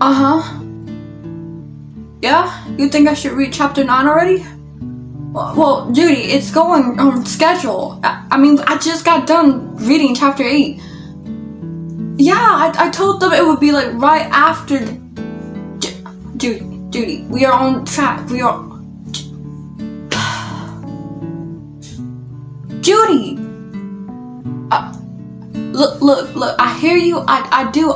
Uh-huh. Yeah? You think I should read chapter 9 already? Well, Judy, it's going on schedule. I just got done reading chapter 8. Yeah, I told them it would be like right after. Judy, we are on track. We are. Judy! Look, I hear you. I do.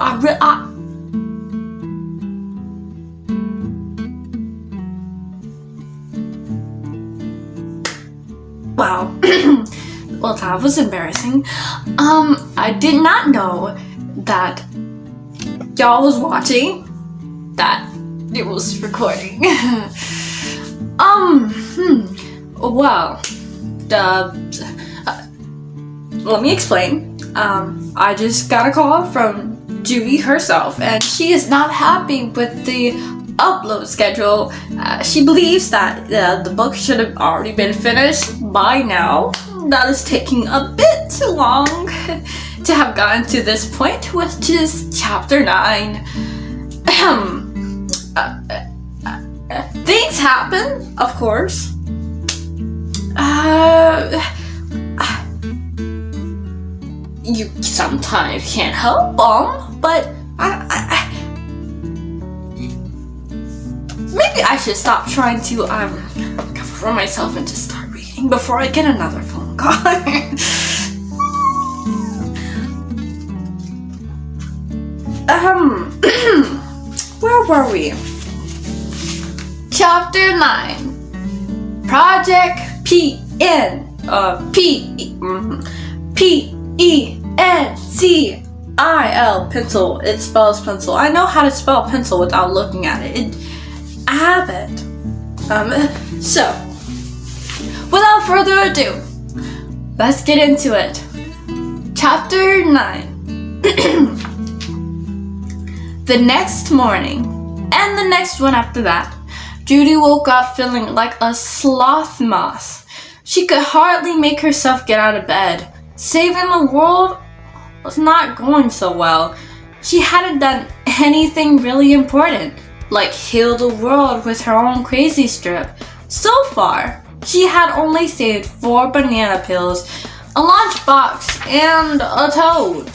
Wow. Well, that was embarrassing. I did not know that y'all was watching, that it was recording. Well, let me explain. I just got a call from Judy herself, and she is not happy with the upload schedule. She believes that the book should have already been finished by now. That is taking a bit too long to have gotten to this point, which is chapter 9. Things happen, of course. You sometimes can't help them, but maybe I should stop trying to cover myself and just start reading before I get another phone call. Where were we? Chapter 9. Project Pencil. Pencil. It spells pencil. I know how to spell pencil without looking at it. I have it. So, without further ado, let's get into it. Chapter 9. The next morning, and the next one after that, Judy woke up feeling like a sloth moth. She could hardly make herself get out of bed. Saving the world was not going so well. She hadn't done anything really important, like heal the world with her own crazy strip. So far, she had only saved 4 banana peels, a lunchbox, and a toad.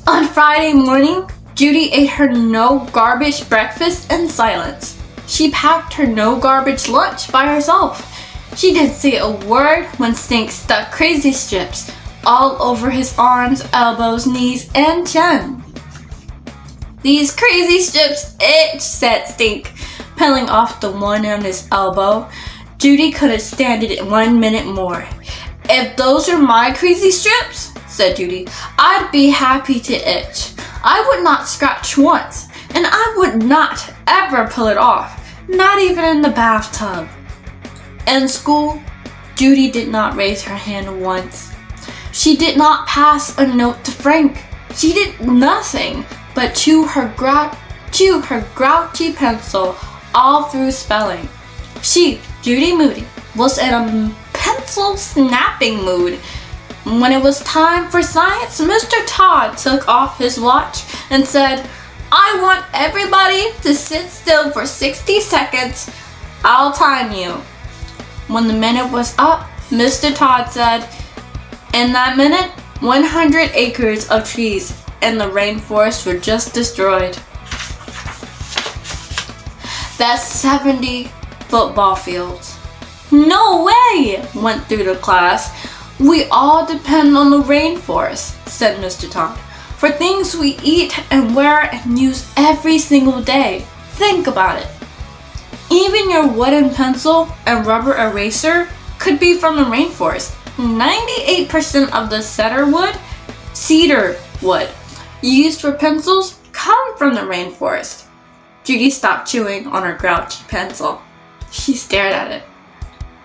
On Friday morning, Judy ate her no-garbage breakfast in silence. She packed her no-garbage lunch by herself. She didn't say a word when Stink stuck crazy strips all over his arms, elbows, knees, and chin. "These crazy strips itch," said Stink, peeling off the one on his elbow. Judy couldn't stand it 1 minute more. "If those are my crazy strips," said Judy, "I'd be happy to itch. I would not scratch once, and I would not ever pull it off, not even in the bathtub." In school, Judy did not raise her hand once. She did not pass a note to Frank. She did nothing but chew her grouchy pencil all through spelling. She, Judy Moody, was in a pencil snapping mood. When it was time for science, Mr. Todd took off his watch and said, "I want everybody to sit still for 60 seconds. I'll time you." When the minute was up, Mr. Todd said, "In that minute, 100 acres of trees in the rainforest were just destroyed. That's 70 football fields." "No way!" went through the class. "We all depend on the rainforest," said Mr. Todd, "for things we eat and wear and use every single day. Think about it. Even your wooden pencil and rubber eraser could be from the rainforest. 98% of the cedar wood used for pencils come from the rainforest." Judy stopped chewing on her grouchy pencil. She stared at it.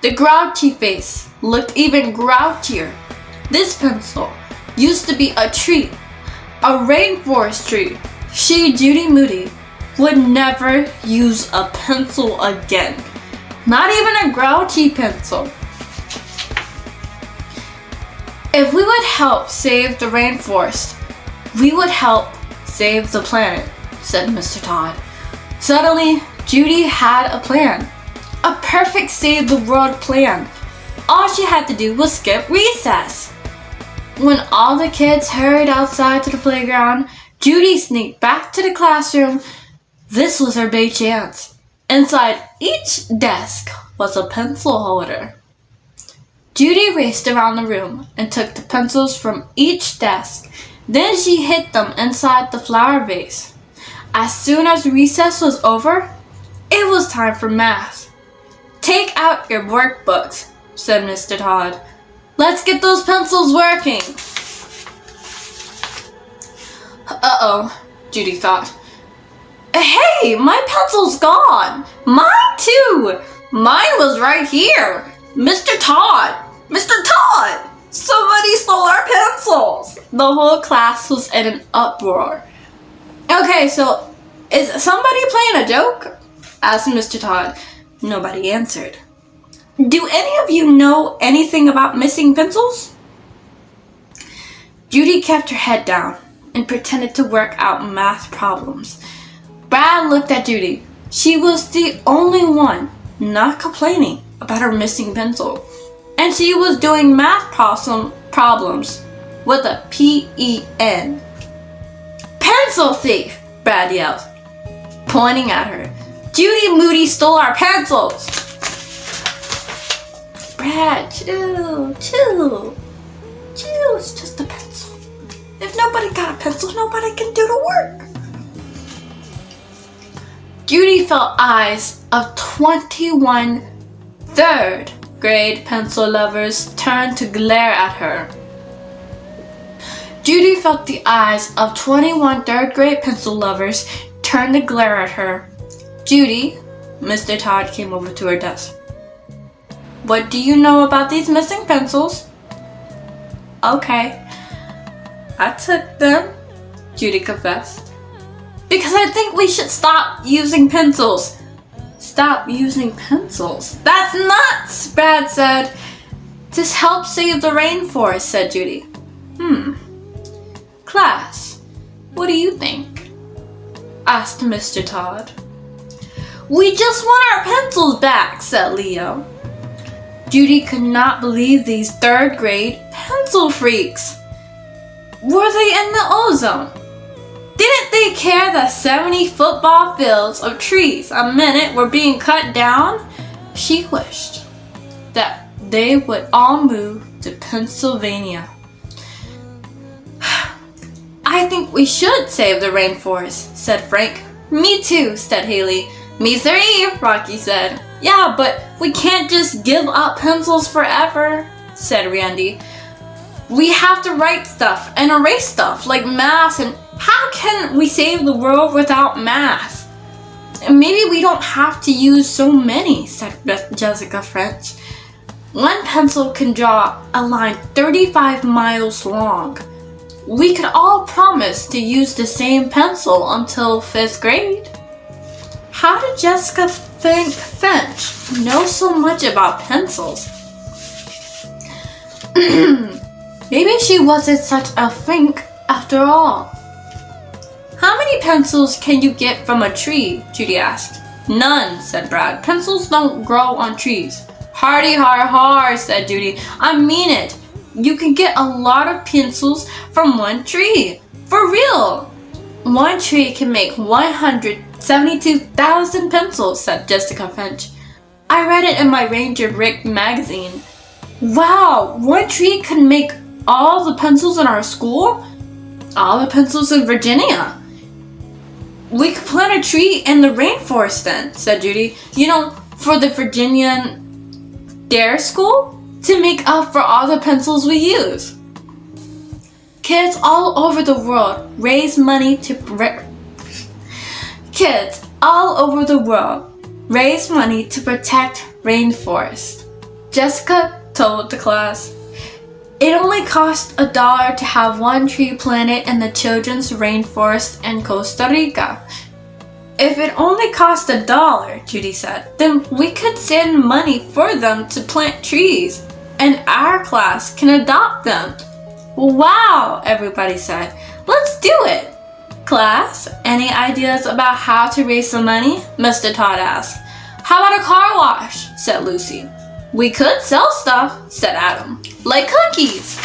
The grouchy face looked even grouchier. This pencil used to be a tree, a rainforest tree. She, Judy Moody, would never use a pencil again. Not even a grouchy pencil. If we would help save the rainforest, we would help save the planet. said Mr. Todd. Suddenly, Judy had a plan. A perfect save-the-world plan. All she had to do was skip recess. When all the kids hurried outside to the playground, Judy sneaked back to the classroom. This was her big chance. Inside each desk was a pencil holder. Judy raced around the room and took the pencils from each desk. Then she hid them inside the flower vase. As soon as recess was over, it was time for math. Take out your workbooks, said Mr. Todd. Let's get those pencils working. Uh-oh, Judy thought. Hey, my pencil's gone. Mine too. Mine was right here. Mr. Todd! Mr. Todd! Somebody stole our pencils! The whole class was in an uproar. Okay, so is somebody playing a joke? Asked Mr. Todd. Nobody answered. Do any of you know anything about missing pencils? Judy kept her head down and pretended to work out math problems. Brad looked at Judy. She was the only one not complaining about her missing pencil. And she was doing math problems with a P-E-N. Pencil thief, Brad yelled, pointing at her. Judy Moody stole our pencils. Brad, chill. It's just a pencil. If nobody got a pencil, nobody can do the work. Judy felt eyes of 21 third grade pencil lovers turn to glare at her. Judy felt the eyes of 21 third grade pencil lovers turn to glare at her. Judy, Mr. Todd came over to her desk. What do you know about these missing pencils? Okay, I took them, Judy confessed. Because I think we should stop using pencils. Stop using pencils? That's nuts, Brad said. This helps save the rainforest, said Judy. Class, what do you think? Asked Mr. Todd. We just want our pencils back, said Leo. Judy could not believe these third grade pencil freaks. Were they in the ozone? Didn't they care that 70 football fields of trees a minute were being cut down? She wished that they would all move to Pennsylvania. I think we should save the rainforest, said Frank. Me too, said Haley. Me three, Rocky said. Yeah, but we can't just give up pencils forever, said Randy. We have to write stuff and erase stuff like math, and how can we save the world without math? Maybe we don't have to use so many, said Jessica French. One pencil can draw a line 35 miles long. We could all promise to use the same pencil until 5th grade. How did Jessica Finch know so much about pencils? Maybe she wasn't such a fink after all. How many pencils can you get from a tree? Judy asked. None, said Brad. Pencils don't grow on trees. Hardy har har, said Judy. I mean it. You can get a lot of pencils from one tree. For real. One tree can make 172,000 pencils, said Jessica Finch. I read it in my Ranger Rick magazine. Wow, one tree can make all the pencils in our school? All the pencils in Virginia. We could plant a tree in the rainforest then, said Judy. You know, for the Virginian Dare School? To make up for all the pencils we use. Kids all over the world raise money to protect rainforest. Jessica told the class. It only costs $1 to have one tree planted in the children's rainforest in Costa Rica. If it only cost $1, Judy said, then we could send money for them to plant trees, and our class can adopt them. Wow, everybody said. Let's do it. Class, any ideas about how to raise some money? Mr. Todd asked. How about a car wash? Said Lucy. We could sell stuff, said Adam. Like cookies.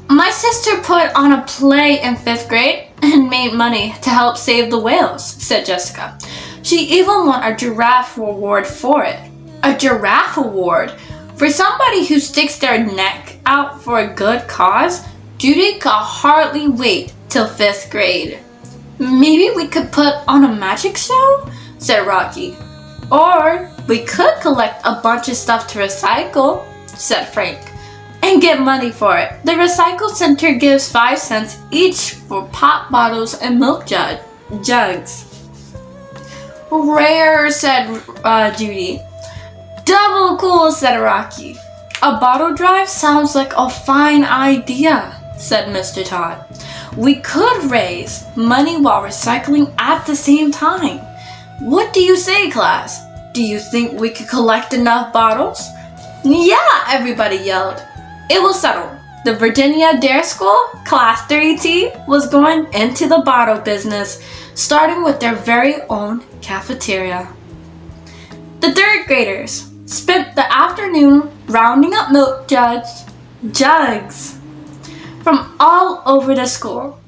My sister put on a play in 5th grade and made money to help save the whales, said Jessica. She even won a giraffe award for it. A giraffe award? For somebody who sticks their neck out for a good cause? Judy could hardly wait till 5th grade. Maybe we could put on a magic show? Said Rocky. Or we could collect a bunch of stuff to recycle, said Frank, and get money for it. The recycle center gives 5 cents each for pop bottles and milk jugs. Rare, said Judy. Double cool, said Rocky. A bottle drive sounds like a fine idea, said Mr. Todd. We could raise money while recycling at the same time. What do you say, class? Do you think we could collect enough bottles? Yeah, everybody yelled. It was settled. The Virginia Dare School, Class 3T, was going into the bottle business, starting with their very own cafeteria. The 3rd graders spent the afternoon rounding up milk jugs from all over the school.